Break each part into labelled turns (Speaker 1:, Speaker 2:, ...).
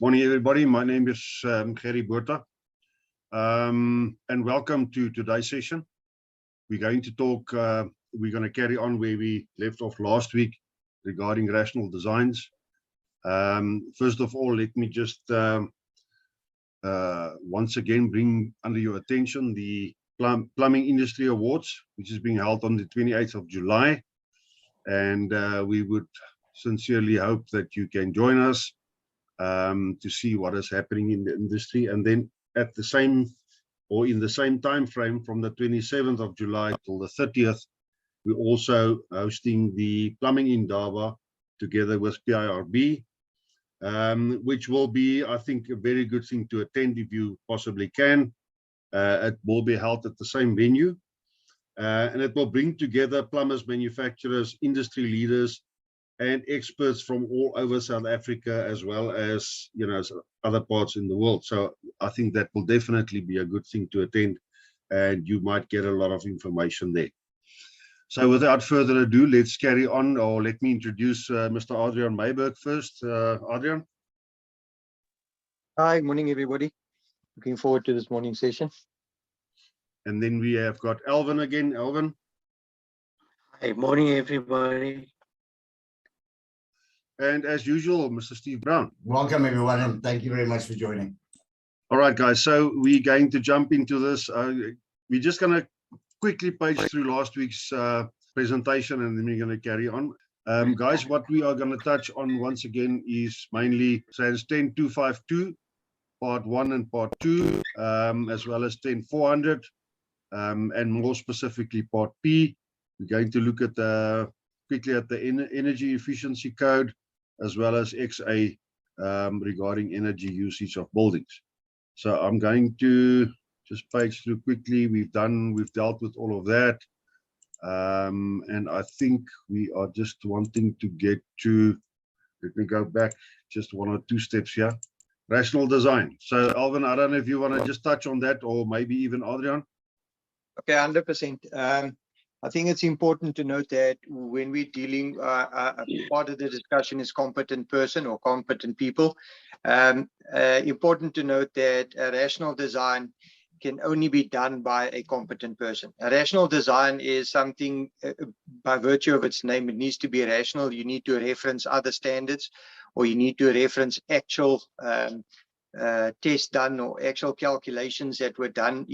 Speaker 1: Morning, everybody. My name is Gerrie Botha, and welcome to today's session. We're going to talk, we're going to carry on where we left off last week regarding rational designs. First of all, let me just once again bring under your attention the Plumbing Industry Awards, which is being held on the 28th of July. And we would sincerely hope that you can join us to see what is happening in the industry. And then at the same or in the same time frame, from the 27th of July till the 30th, we're also hosting the Plumbing Indaba together with PIRB, which will be, I think, a very good thing to attend if you possibly can. It will be held at the same venue, and it will bring together plumbers, manufacturers, industry leaders, and experts from all over South Africa, as well as, you know, other parts in the world. So I think that will definitely be a good thing to attend, and you might get a lot of information there. So without further ado, let's carry on, or let me introduce Mr. Adriaan Myburgh first. Adriaan.
Speaker 2: Hi, morning everybody. Looking forward to this morning session.
Speaker 1: And then we have got Alvin again. Alvin.
Speaker 3: Hi, morning everybody.
Speaker 1: And as usual, Mr. Steve Brown.
Speaker 4: Welcome everyone, and thank you very much for joining.
Speaker 1: All right, guys, so we're going to jump into this. We're just going to quickly page through last week's presentation, and then we're going to carry on. Guys, what we are going to touch on once again is mainly SANS 10252, part 1 and part 2, as well as 10400, and more specifically part P. We're going to look at quickly at the energy efficiency code, as well as XA regarding energy usage of buildings. So I'm going to just page through quickly. We've dealt with all of that. And I think we are just wanting to get to, let me go back just 1 or 2 steps here. Rational design. So Alvin, I don't know if you want to just touch on that, or maybe even Adriaan.
Speaker 2: Okay, 100%. I think it's important to note that when we're dealing, part of the discussion is competent person or competent people. Important to note that a rational design can only be done by a competent person. A rational design is something, by virtue of its name, it needs to be rational. You need to reference other standards, or you need to reference actual tests done or actual calculations that were done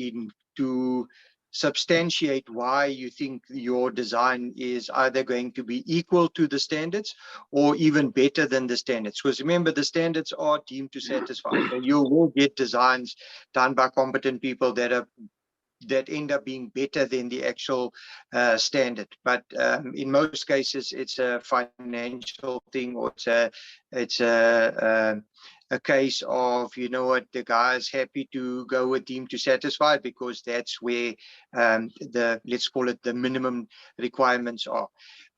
Speaker 2: to substantiate why you think your design is either going to be equal to the standards or even better than the standards. Because remember, the standards are deemed to satisfy. So you will get designs done by competent people that end up being better than the actual standard. But in most cases, it's a financial thing, or it's a case of, you know what, the guy is happy to go with deemed to satisfy because that's where let's call it the minimum requirements are.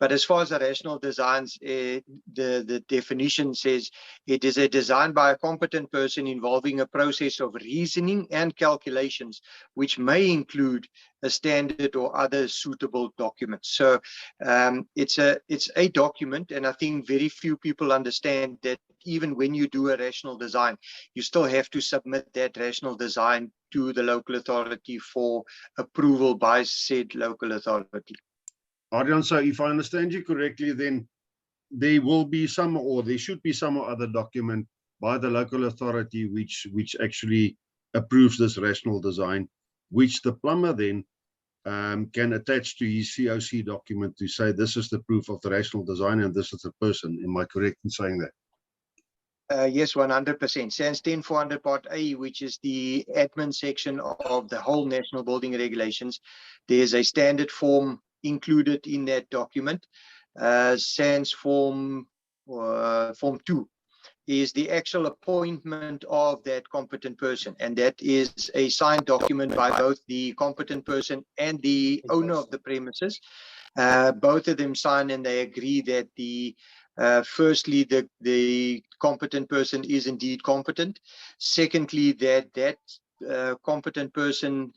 Speaker 2: But as far as the rational designs, the definition says it is a design by a competent person involving a process of reasoning and calculations, which may include a standard or other suitable documents. So it's a document, and I think very few people understand that even when you do a rational design, you still have to submit that rational design to the local authority for approval by said local authority.
Speaker 1: Adriaan, so if I understand you correctly, then there will be some, or there should be some other document by the local authority which actually approves this rational design, which the plumber then can attach to his COC document to say this is the proof of the rational design and this is the person. Am I correct in saying that?
Speaker 2: Yes, 100%. SANS 10400 Part A, which is the admin section of the whole National Building Regulations, there's a standard form included in that document. SANS form 2 is the actual appointment of that competent person, and that is a signed document by both the competent person and the owner of the premises. Both of them sign, and they agree that firstly, the competent person is indeed competent. Secondly, that competent person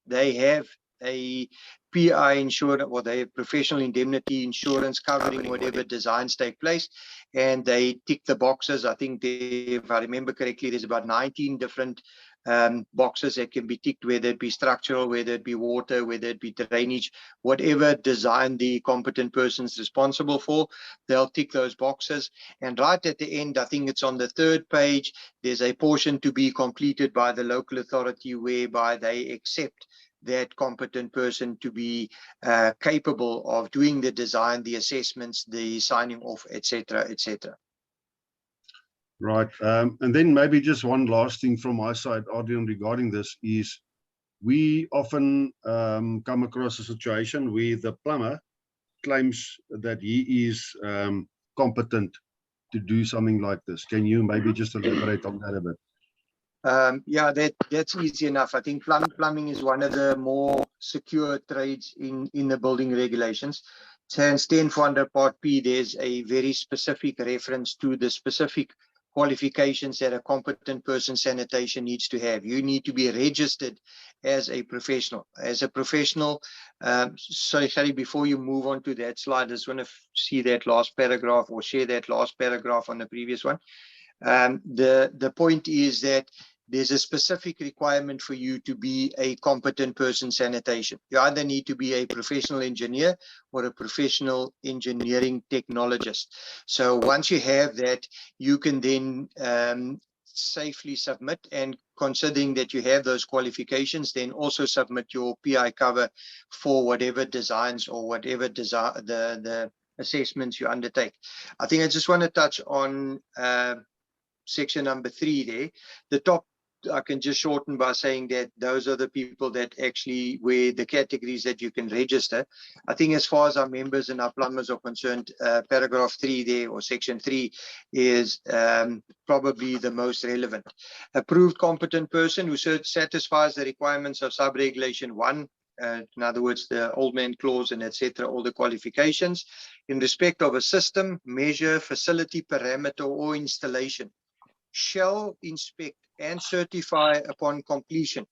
Speaker 2: they have a PI insurance, or they have professional indemnity insurance covering whatever designs take place, and they tick the boxes. I think if I remember correctly, there's about 19 different boxes that can be ticked, whether it be structural, whether it be water, whether it be drainage, whatever design the competent person's responsible for, they'll tick those boxes. And right at the end, I think it's on the 3rd page, there's a portion to be completed by the local authority whereby they accept that competent person to be capable of doing the design, the assessments, the signing off, etc., etc.
Speaker 1: Right. And then maybe just one last thing from my side, Adriaan, regarding this is we often come across a situation where the plumber claims that he is competent to do something like this. Can you maybe just elaborate on that a bit?
Speaker 2: Yeah, that's easy enough. I think plumbing is one of the more secure trades in the building regulations. Since 10.400 Part P, there's a very specific reference to the specific qualifications that a competent person sanitation needs to have. You need to be registered as a professional. As a professional, sorry, before you move on to that slide, I just want to see that last paragraph or share that last paragraph on the previous one. The point is that there's a specific requirement for you to be a competent person sanitation. You either need to be a professional engineer or a professional engineering technologist. So once you have that, you can then safely submit, and considering that you have those qualifications, then also submit your PI cover for whatever designs or whatever the assessments you undertake. I think I just want to touch on section number 3 there. The top, I can just shorten by saying that those are the people that actually where the categories that you can register. I think as far as our members and our plumbers are concerned, paragraph 3 there, or section 3, is probably the most relevant. Approved competent person who satisfies the requirements of sub-regulation 1, in other words, the old man clause and etc., all the qualifications in respect of a system, measure, facility, parameter, or installation, shall inspect and certify upon completion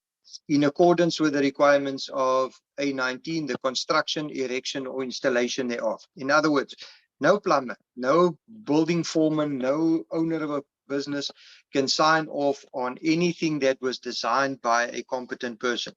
Speaker 2: in accordance with the requirements of A19, the construction, erection, or installation thereof. In other words, no plumber, no building foreman, no owner of a business can sign off on anything that was designed by a competent person.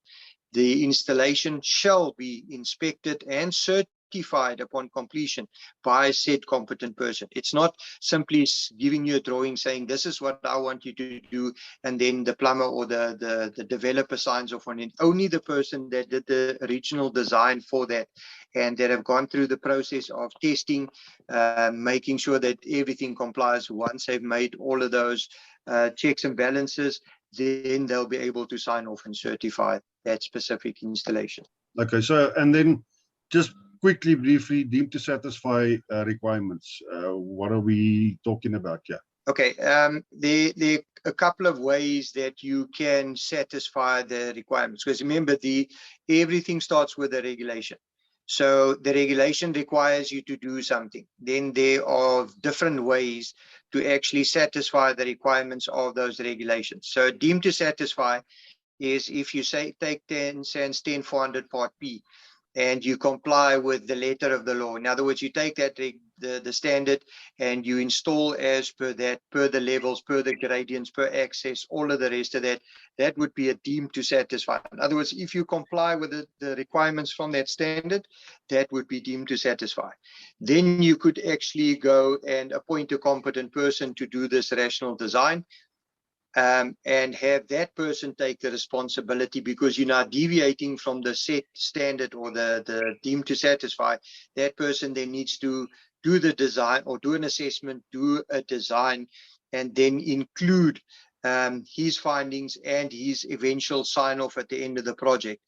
Speaker 2: The installation shall be inspected and certified upon completion by said competent person. It's not simply giving you a drawing saying this is what I want you to do, and then the plumber or the developer signs off on it. Only the person that did the original design for that and that have gone through the process of testing, making sure that everything complies. Once they've made all of those checks and balances, then they'll be able to sign off and certify that specific installation.
Speaker 1: Okay, so and then just quickly, briefly, deemed to satisfy requirements. What are we talking about here?
Speaker 2: Okay, there are a couple of ways that you can satisfy the requirements, because remember, everything starts with a regulation. So the regulation requires you to do something. Then there are different ways to actually satisfy the requirements of those regulations. So deemed to satisfy is if you say take 10.400 Part P and you comply with the letter of the law. In other words, you take that the standard and you install as per that, per the levels, per the gradients, per access, all of the rest of that, that would be a deemed to satisfy. In other words, if you comply with the requirements from that standard, that would be deemed to satisfy. Then you could actually go and appoint a competent person to do this rational design. And have that person take the responsibility, because you're not deviating from the set standard or the deemed to satisfy. That person then needs to do the design or do an assessment, do a design, and then include his findings and his eventual sign off at the end of the project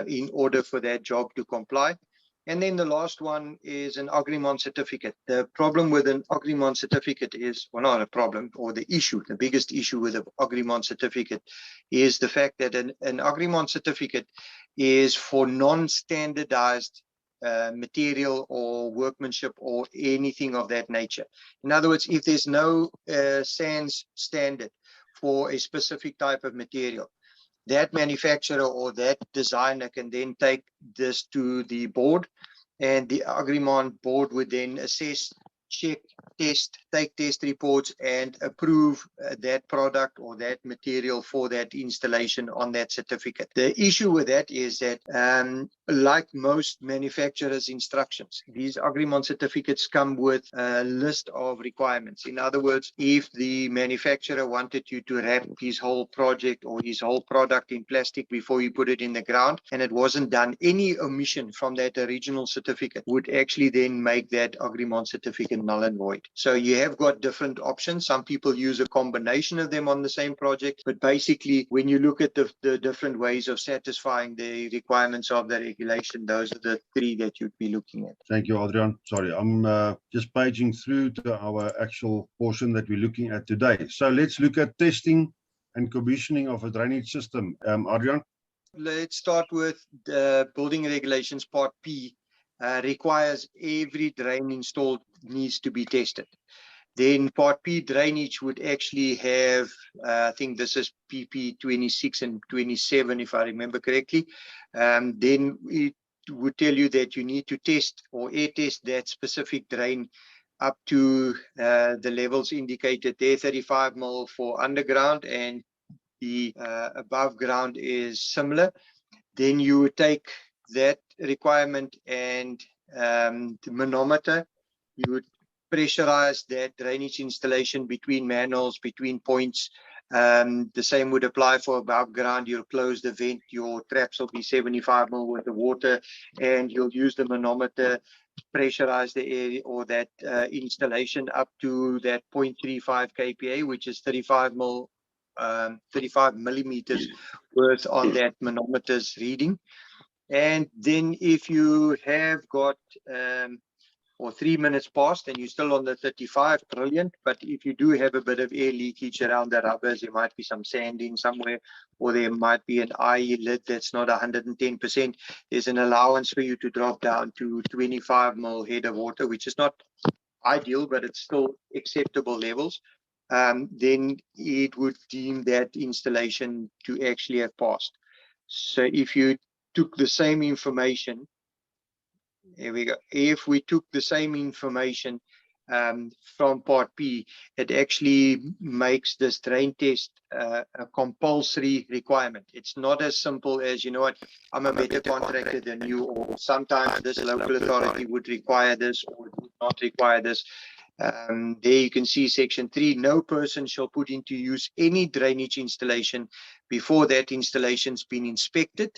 Speaker 2: in order for that job to comply. And then the last one is an agreement certificate. The problem with an agreement certificate is, well, not a problem, or the issue, the biggest issue with an agreement certificate is the fact that an agreement certificate is for non-standardized material or workmanship or anything of that nature. In other words, if there's no SANS standard for a specific type of material, that manufacturer or that designer can then take this to the board, and the Agreement board would then assess, check, test, take test reports, and approve that product or that material for that installation on that certificate. The issue with that is that, like most manufacturers' instructions, these Agreement certificates come with a list of requirements. In other words, if the manufacturer wanted you to wrap his whole project or his whole product in plastic before you put it in the ground, and it wasn't done, any omission from that original certificate would actually then make that Agreement certificate null and void. So you have got different options. Some people use a combination of them on the same project, but basically when you look at the different ways of satisfying the requirements of the regulation, those are the three that you'd be looking at.
Speaker 1: Thank you, Adriaan. Sorry, I'm just paging through to our actual portion that we're looking at today. So let's look at testing and commissioning of a drainage system. Adriaan?
Speaker 2: Let's start with the building regulations. Part P requires every drain installed needs to be tested. Then Part P drainage would actually have, I think this is PP 26 and 27, if I remember correctly. Then it would tell you that you need to test or air test that specific drain up to the levels indicated there, 35 mil for underground, and the above ground is similar. Then you would take that requirement and the manometer, you would pressurize that drainage installation between manholes, between points. The same would apply for above ground. You'll close the vent, your traps will be 75 mil with the water, and you'll use the manometer to pressurize the area or that installation up to that 0.35 kPa, which is 35 mil. 35 millimeters worth on that manometer's reading. And then if you have got or 3 minutes past and you're still on the 35, brilliant. But if you do have a bit of air leakage around the rubbers, there might be some sanding somewhere, or there might be an IE lid that's not 110%. There's an allowance for you to drop down to 25 mil head of water, which is not ideal, but it's still acceptable levels. Then it would deem that installation to actually have passed. So if you took the same information, here we go. If we took the same information from Part P, it actually makes this drain test a compulsory requirement. It's not as simple as, you know what, I'm a better contractor than you, or sometimes this local authority would require this or would not require this. There you can see section 3, no person shall put into use any drainage installation before that installation's been inspected,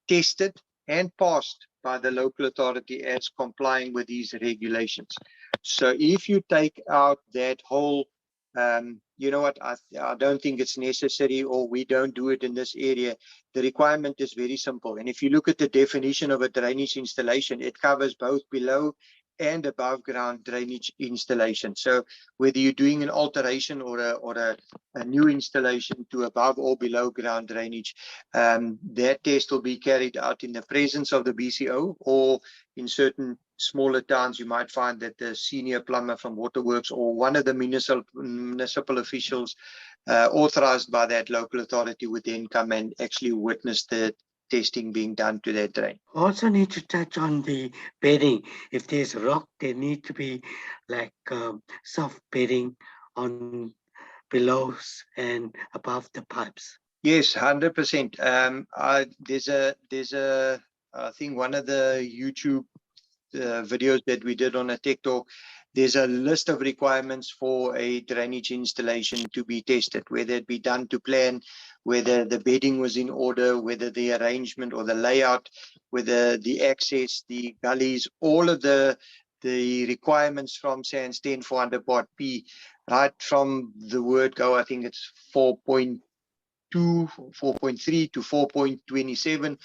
Speaker 2: tested, and passed by the local authority as complying with these regulations. So if you take out that whole, you know what, I don't think it's necessary, or we don't do it in this area, the requirement is very simple. And if you look at the definition of a drainage installation, it covers both below and above ground drainage installation. So whether you're doing an alteration or a new installation to above or below ground drainage, that test will be carried out in the presence of the BCO, or in certain smaller towns you might find that the senior plumber from Waterworks or one of the municipal officials authorized by that local authority would then come and actually witness the testing being done to that drain.
Speaker 3: Also need to touch on the bedding. If there's rock, there need to be like soft bedding on belows and above the pipes.
Speaker 2: Yes, 100%. There's a I think one of the YouTube videos that we did on a Tech Talk, there's a list of requirements for a drainage installation to be tested, whether it be done to plan, whether the bedding was in order, whether the arrangement or the layout, whether the access, the gullies, all of the requirements from SANS 10400 Part P, right from the word go, I think it's 4.2, 4.3 to 4.27.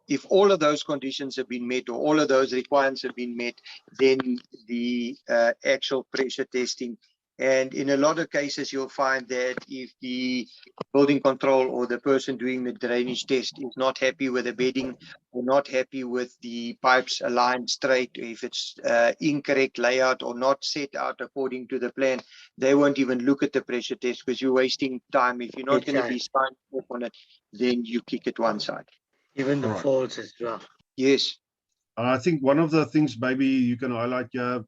Speaker 2: If all of those conditions have been met, or all of those requirements have been met, then the actual pressure testing And in a lot of cases, you'll find that if the building control or the person doing the drainage test is not happy with the bedding or not happy with the pipes aligned straight, if it's incorrect layout or not set out according to the plan, they won't even look at the pressure test because you're wasting time. If you're not going to be signed off on it, then you kick it one side.
Speaker 3: Even the
Speaker 1: Right.
Speaker 3: faults as well.
Speaker 2: Yes.
Speaker 1: I think one of the things maybe you can highlight here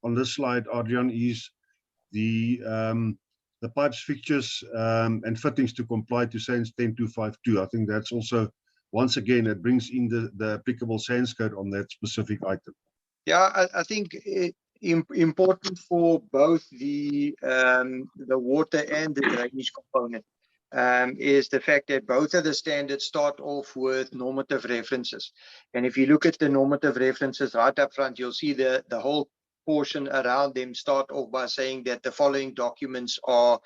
Speaker 1: on this slide, Adriaan, is the pipes, fixtures, and fittings to comply to SANS 10252. I think that's also, once again, it brings in the applicable SANS code on that specific item.
Speaker 2: Yeah, I think important for both the water and the drainage component is the fact that both of the standards start off with normative references. And if you look at the normative references right up front, you'll see the whole portion around them start off by saying that the following documents are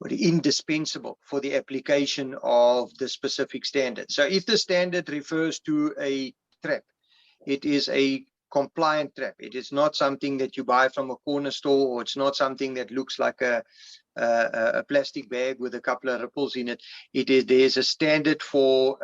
Speaker 2: indispensable for the application of the specific standard. So if the standard refers to a trap, it is a compliant trap. It is not something that you buy from a corner store, or it's not something that looks like a plastic bag with a couple of ripples in it. There's a standard for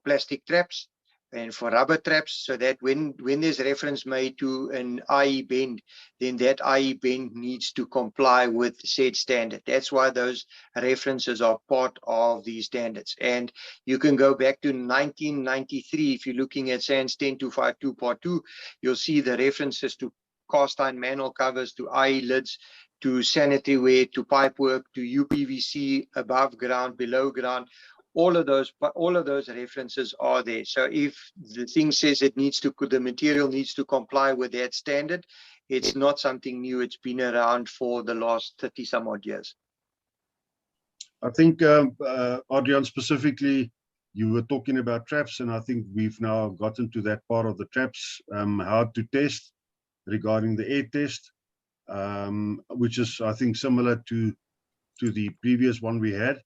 Speaker 2: plastic traps and for rubber traps, so that when there's reference made to an IE bend, then that IE bend needs to comply with said standard. That's why those references are part of these standards. And you can go back to 1993, if you're looking at SANS 10252 Part 2, you'll see the references to cast iron manhole covers, to IE lids, to sanitary ware, to pipe work, to UPVC above ground, below ground. All of those references are there. So if the thing says the material needs to comply with that standard, it's not something new. It's been around for the last 30 some odd years.
Speaker 1: I think, Adriaan, specifically, you were talking about traps, and I think we've now gotten to that part of the traps, how to test regarding the air test, which is, I think, similar to the previous one we had.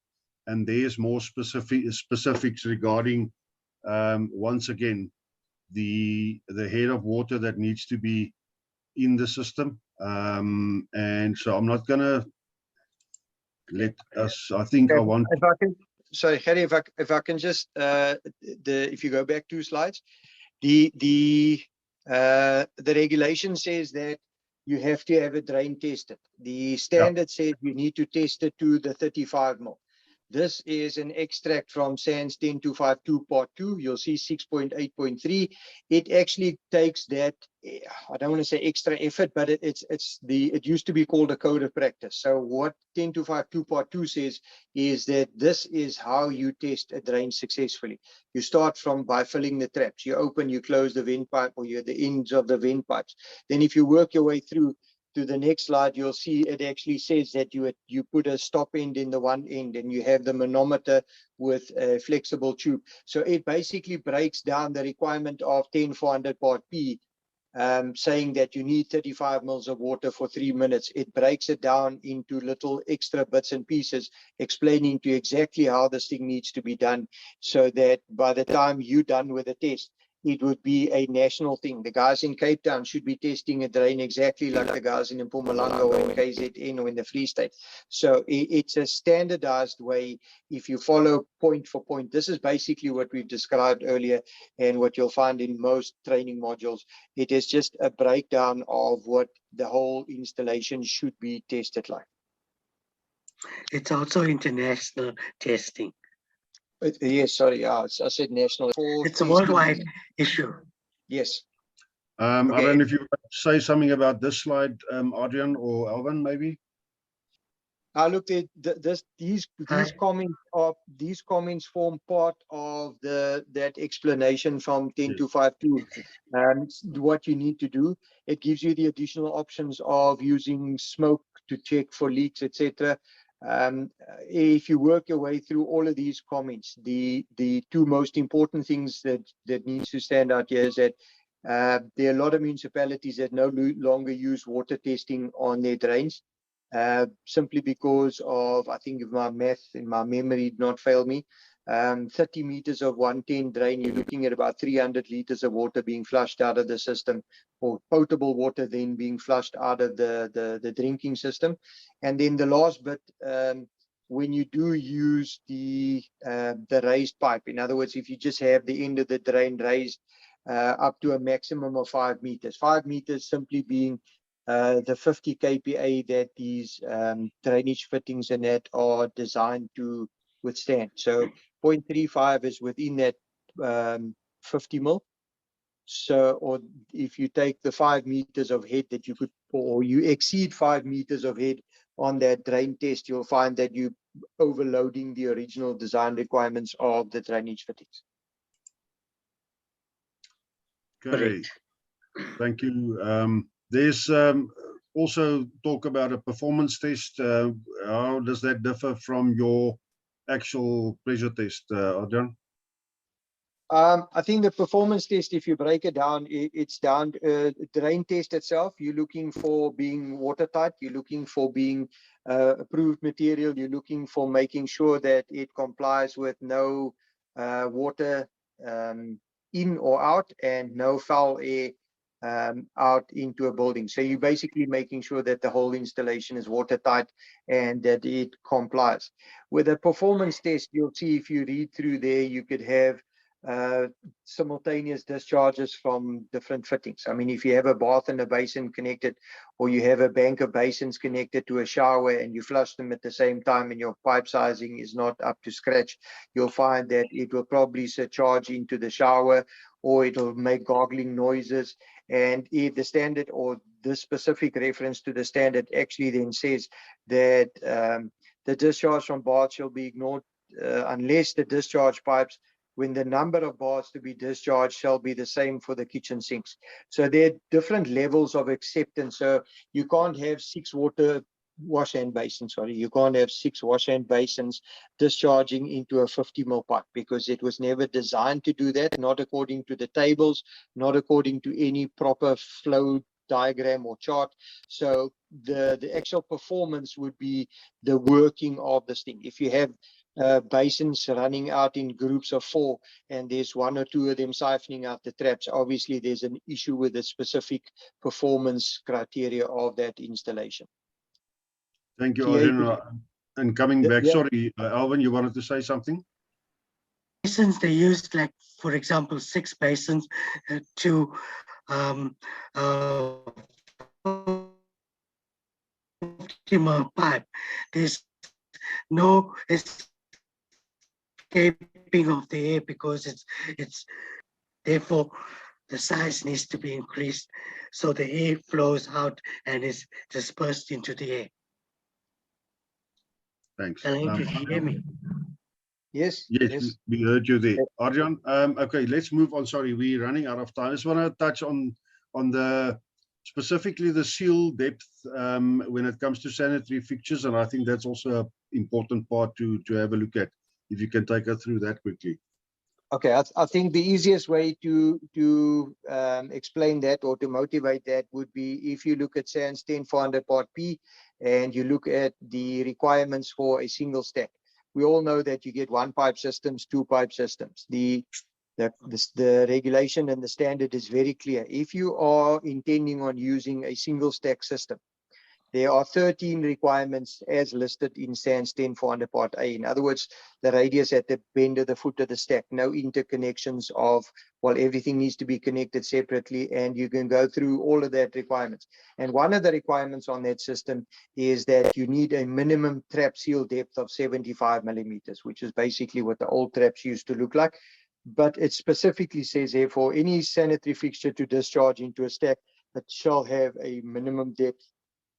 Speaker 1: And there's more specifics regarding, once again, the head of water that needs to be in the system. And so I'm not going to let us, I think I want.
Speaker 2: If I can, sorry, Gerrie, if I can just, if you go back 2 slides, the regulation says that you have to have a drain tested. The standard says you need to test it to the 35 mil. This is an extract from SANS 10252 Part 2. You'll see 6.8.3. It actually takes that, I don't want to say extra effort, but it used to be called a code of practice. So what 10252 Part 2 says is that this is how you test a drain successfully. You start by filling the traps. You open, you close the vent pipe, or you're the ends of the vent pipes. Then if you work your way through to the next slide, you'll see it actually says that you put a stop end in the one end, and you have the manometer with a flexible tube. So it basically breaks down the requirement of 10400 Part P, saying that you need 35 mils of water for 3 minutes. It breaks it down into little extra bits and pieces, explaining to you exactly how this thing needs to be done, so that by the time you're done with the test, it would be a national thing. The guys in Cape Town should be testing a drain exactly like the guys in Mpumalanga or in KZN or in the Free State. So it's a standardized way. If you follow point for point, this is basically what we've described earlier and what you'll find in most training modules. It is just a breakdown of what the whole installation should be tested like.
Speaker 3: It's also international testing.
Speaker 2: Yes, sorry, I said national.
Speaker 3: It's a worldwide issue.
Speaker 2: Yes.
Speaker 1: I don't know if you would say something about this slide, Adriaan or Alvin, maybe.
Speaker 2: I looked at these comments form part of that explanation from 10252. What you need to do, it gives you the additional options of using smoke to check for leaks, etc. If you work your way through all of these comments, the 2 most important things that needs to stand out here is that there are a lot of municipalities that no longer use water testing on their drains. simply because of, I think if my math and my memory did not fail me, 30 meters of 110 drain, you're looking at about 300 liters of water being flushed out of the system, or potable water then being flushed out of the drinking system. And then the last bit, when you do use the raised pipe, in other words, if you just have the end of the drain raised up to a maximum of 5 meters, 5 meters simply being the 50 kPa that these drainage fittings and that are designed to withstand. So 0.35 is within that 50 mil. So, or if you take the 5 meters of head that you could, or you exceed 5 meters of head on that drain test, you'll find that you're overloading the original design requirements of the drainage fittings.
Speaker 1: Okay, thank you. There's also talk about a performance test. How does that differ from your actual pressure test, Adriaan?
Speaker 2: I think the performance test, if you break it down, it's down drain test itself. You're looking for being watertight. You're looking for being approved material. You're looking for making sure that it complies with no water in or out and no foul air out into a building. So you're basically making sure that the whole installation is watertight and that it complies. With a performance test, you'll see if you read through there, you could have simultaneous discharges from different fittings. I mean, if you have a bath and a basin connected, or you have a bank of basins connected to a shower and you flush them at the same time and your pipe sizing is not up to scratch, you'll find that it will probably surcharge into the shower, or it'll make gargling noises. And if the standard or the specific reference to the standard actually then says that the discharge from baths shall be ignored unless the discharge pipes, when the number of baths to be discharged, shall be the same for the kitchen sinks. So there are different levels of acceptance. So you can't have 6 wash hand basins, you can't have 6 wash hand basins discharging into a 50 mil pipe, because it was never designed to do that, not according to the tables, not according to any proper flow diagram or chart. So the actual performance would be the working of this thing. If you have basins running out in groups of 4 and there's 1 or 2 of them siphoning out the traps, obviously there's an issue with the specific performance criteria of that installation.
Speaker 1: Thank you, Adriaan. And coming back, sorry, Alvin, you wanted to say something?
Speaker 3: Basins, they used, like, for example, 6 basins to 50 mil pipe. There's no escaping of the air because it's therefore the size needs to be increased so the air flows out and is dispersed into the air.
Speaker 1: Thanks.
Speaker 3: Did you hear me?
Speaker 2: Yes.
Speaker 1: We heard you there. Adriaan, okay, let's move on. Sorry, we're running out of time. I just want to touch on the specifically the seal depth when it comes to sanitary fixtures, and I think that's also an important part to have a look at. If you can take us through that quickly.
Speaker 2: Okay, I think the easiest way to explain that or to motivate that would be if you look at SANS 10400 Part P and you look at the requirements for a single stack. We all know that you get 1 pipe systems, 2 pipe systems. The regulation and the standard is very clear. If you are intending on using a single stack system, there are 13 requirements as listed in SANS 10400 Part A. In other words, the radius at the bend of the foot of the stack, no interconnections of, well, everything needs to be connected separately, and you can go through all of that requirements. And one of the requirements on that system is that you need a minimum trap seal depth of 75 millimeters, which is basically what the old traps used to look like. But it specifically says here for any sanitary fixture to discharge into a stack, it shall have a minimum depth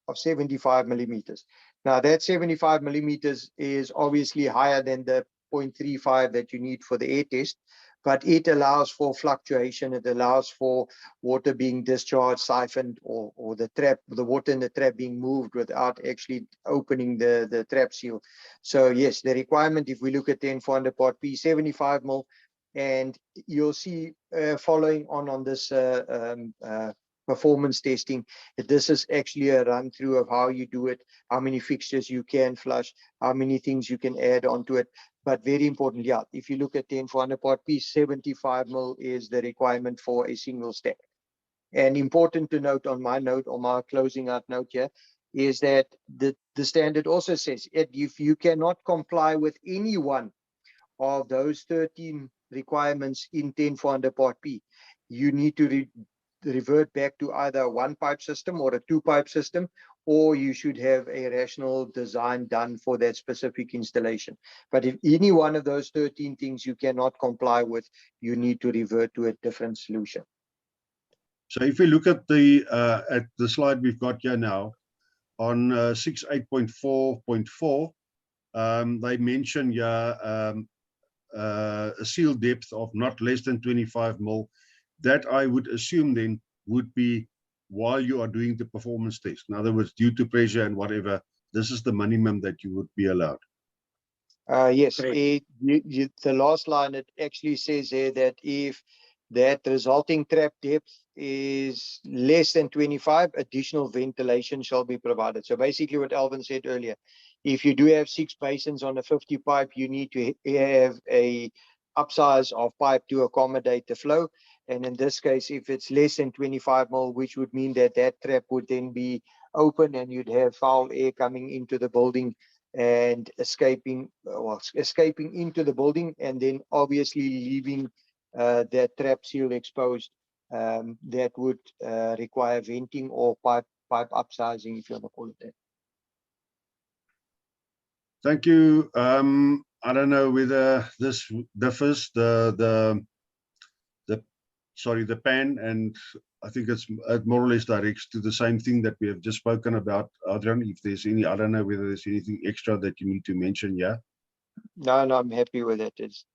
Speaker 2: of 75 millimeters. Now that 75 millimeters is obviously higher than the 0.35 that you need for the air test, but it allows for fluctuation. It allows for water being discharged, siphoned, or the water in the trap being moved without actually opening the trap seal. So yes, the requirement, if we look at 10400 Part P, 75 mil, and you'll see following on this performance testing. This is actually a run through of how you do it, how many fixtures you can flush, how many things you can add onto it. But very important, yeah, if you look at 10-400 part P, 75 mil is the requirement for a single stack. And important to note on my closing out note here, is that the standard also says if you cannot comply with any one of those 13 requirements in 10-400 part P, you need to revert back to either a one pipe system or a two pipe system, or you should have a rational design done for that specific installation. But if any one of those 13 things you cannot comply with, you need to revert to a different solution.
Speaker 1: So if we look at the slide we've got here now, on 68.4.4, they mention here a seal depth of not less than 25 mil. That I would assume then would be while you are doing the performance test. In other words, due to pressure and whatever, this is the minimum that you would be allowed.
Speaker 2: Yes, the last line, it actually says there that if that resulting trap depth is less than 25, additional ventilation shall be provided. So basically what Alvin said earlier, if you do have 6 basins on a 50 pipe, you need to have a upsize of pipe to accommodate the flow. And in this case, if it's less than 25 mil, which would mean that that trap would then be open and you'd have foul air coming into the building and escaping into the building, and then obviously leaving that trap seal exposed, that would require venting or pipe upsizing, if you want to call it that.
Speaker 1: Thank you. I don't know whether this differs, the pan, and I think it more or less directs to the same thing that we have just spoken about, Adriaan. If there's any, I don't know whether there's anything extra that you need to mention. Yeah.
Speaker 2: No, I'm happy with it. It's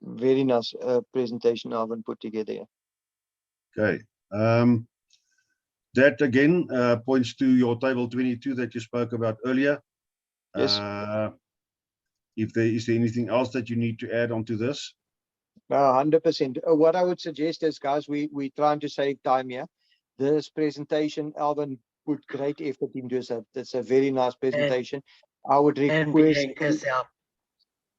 Speaker 2: very nice presentation Alvin put together.
Speaker 1: Okay. That again points to your table 22 that you spoke about earlier.
Speaker 2: Yes.
Speaker 1: Is there anything else that you need to add onto this?
Speaker 2: No, 100%. What I would suggest is, guys, we're trying to save time here. This presentation, Alvin put great effort into it. It's a very nice presentation. I would request.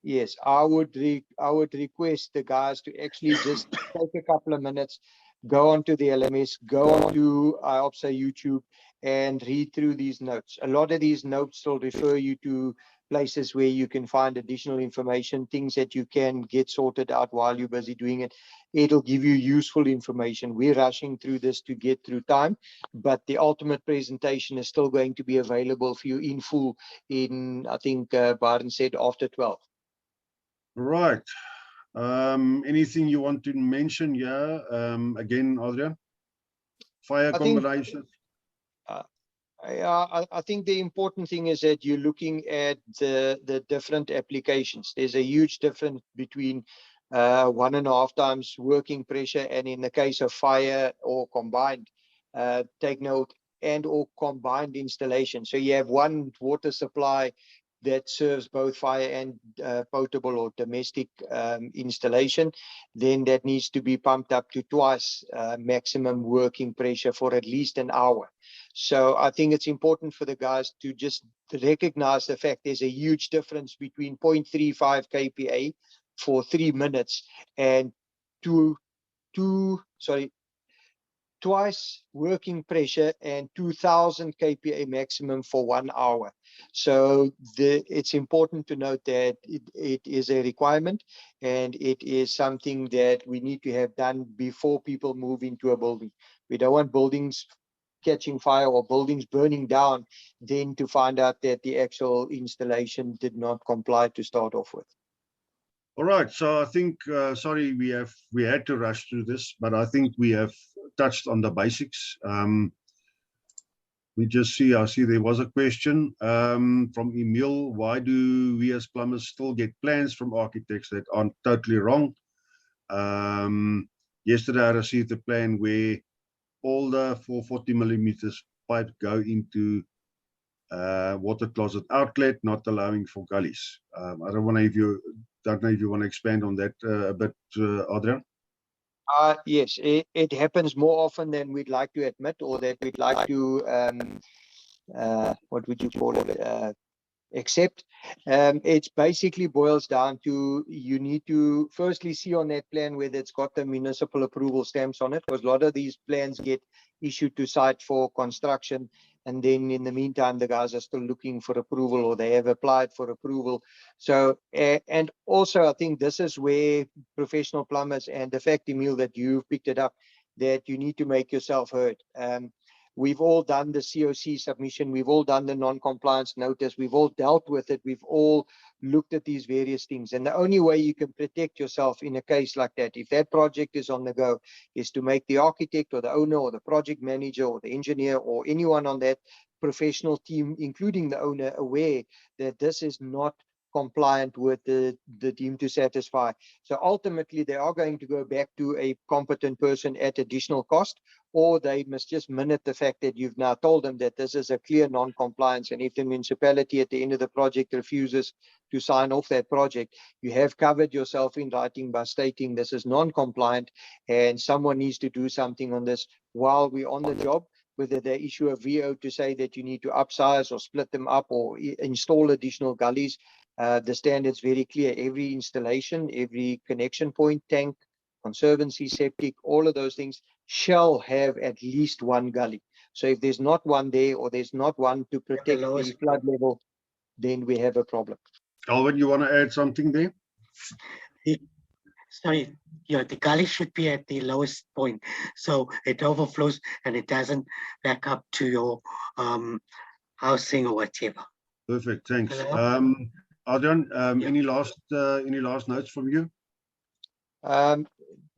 Speaker 2: Yes, I would request the guys to actually just take a couple of minutes, go onto the LMS, go onto IOPSA YouTube, and read through these notes. A lot of these notes will refer you to places where you can find additional information, things that you can get sorted out while you're busy doing it. It'll give you useful information. We're rushing through this to get through time, but the ultimate presentation is still going to be available for you in full in, I think, Baden said after 12.
Speaker 1: Right. Anything you want to mention here? Again, Adriaan? Fire combinations?
Speaker 2: I think the important thing is that you're looking at the different applications. There's a huge difference between 1.5 times working pressure, and in the case of fire or combined, take note, and or combined installation. So you have one water supply that serves both fire and potable or domestic installation, then that needs to be pumped up to twice maximum working pressure for at least an hour. So I think it's important for the guys to just recognize the fact there's a huge difference between 0.35 kPa for 3 minutes and twice working pressure and 2000 kPa maximum for 1 hour. So it's important to note that it is a requirement, and it is something that we need to have done before people move into a building. We don't want buildings catching fire or buildings burning down, then to find out that the actual installation did not comply to start off with.
Speaker 1: All right, so I think, sorry, we had to rush through this, but I think we have touched on the basics. I see there was a question from Emil. Why do we as plumbers still get plans from architects that aren't totally wrong? Yesterday I received a plan where all the 440 millimeters pipe go into water closet outlet, not allowing for gullies. I don't know if you want to expand on that a bit, Adriaan.
Speaker 2: Yes, it happens more often than we'd like to admit, or that we'd like to, what would you call it, accept. It basically boils down to, you need to firstly see on that plan whether it's got the municipal approval stamps on it, because a lot of these plans get issued to site for construction, and then in the meantime the guys are still looking for approval, or they have applied for approval. So and also I think this is where professional plumbers, and the fact, Emil, that you've picked it up, that you need to make yourself heard. We've all done the COC submission. We've all done the non-compliance notice. We've all dealt with it. We've all looked at these various things. And the only way you can protect yourself in a case like that, if that project is on the go, is to make the architect or the owner or the project manager or the engineer or anyone on that professional team, including the owner, aware that this is not compliant with the deemed to satisfy. So ultimately, they are going to go back to a competent person at additional cost, or they must just minute the fact that you've now told them that this is a clear non-compliance. And if the municipality at the end of the project refuses to sign off that project, you have covered yourself in writing by stating this is non-compliant and someone needs to do something on this while we're on the job. Whether they issue a VO to say that you need to upsize or split them up or install additional gullies, the standard's very clear. Every installation, every connection point, tank, conservancy, septic, all of those things shall have at least one gully. So if there's not one there, or there's not one to protect the flood level, then we have a problem.
Speaker 1: Alvin, you want to add something there?
Speaker 3: Sorry, yeah, the gully should be at the lowest point, so it overflows and it doesn't back up to your housing or whatever.
Speaker 1: Perfect, thanks.
Speaker 3: Hello?
Speaker 1: Adriaan,
Speaker 3: Yeah.
Speaker 1: any last notes from you?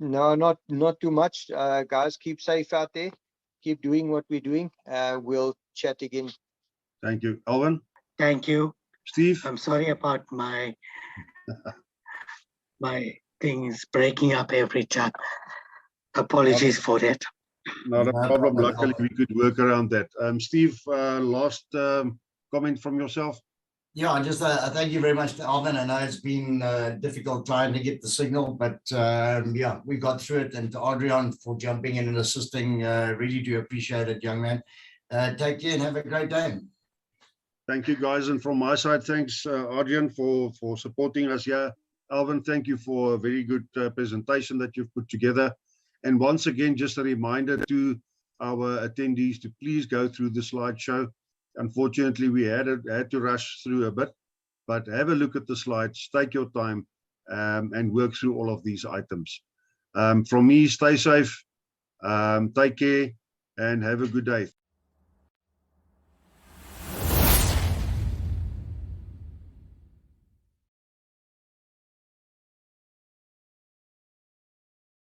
Speaker 2: No, not too much. Guys, keep safe out there. Keep doing what we're doing. We'll chat again.
Speaker 1: Thank you. Alvin?
Speaker 3: Thank you.
Speaker 1: Steve?
Speaker 3: I'm sorry about my things breaking up every time. Apologies for that.
Speaker 1: Not a
Speaker 4: No
Speaker 1: problem.
Speaker 4: problem at
Speaker 1: Luckily,
Speaker 4: all.
Speaker 1: we could work around that. Steve, last comment from yourself?
Speaker 4: Yeah, and just thank you very much to Alvin. I know it's been difficult trying to get the signal, but yeah, we got through it. And to Adriaan for jumping in and assisting, really do appreciate it, young man. Take care and have a great day.
Speaker 1: Thank you, guys. And from my side, thanks, Adriaan, for supporting us here. Alvin, thank you for a very good presentation that you've put together. And once again, just a reminder to our attendees to please go through the slideshow. Unfortunately, we had to rush through a bit, but have a look at the slides, take your time, and work through all of these items. From me, stay safe, take care, and have a good day.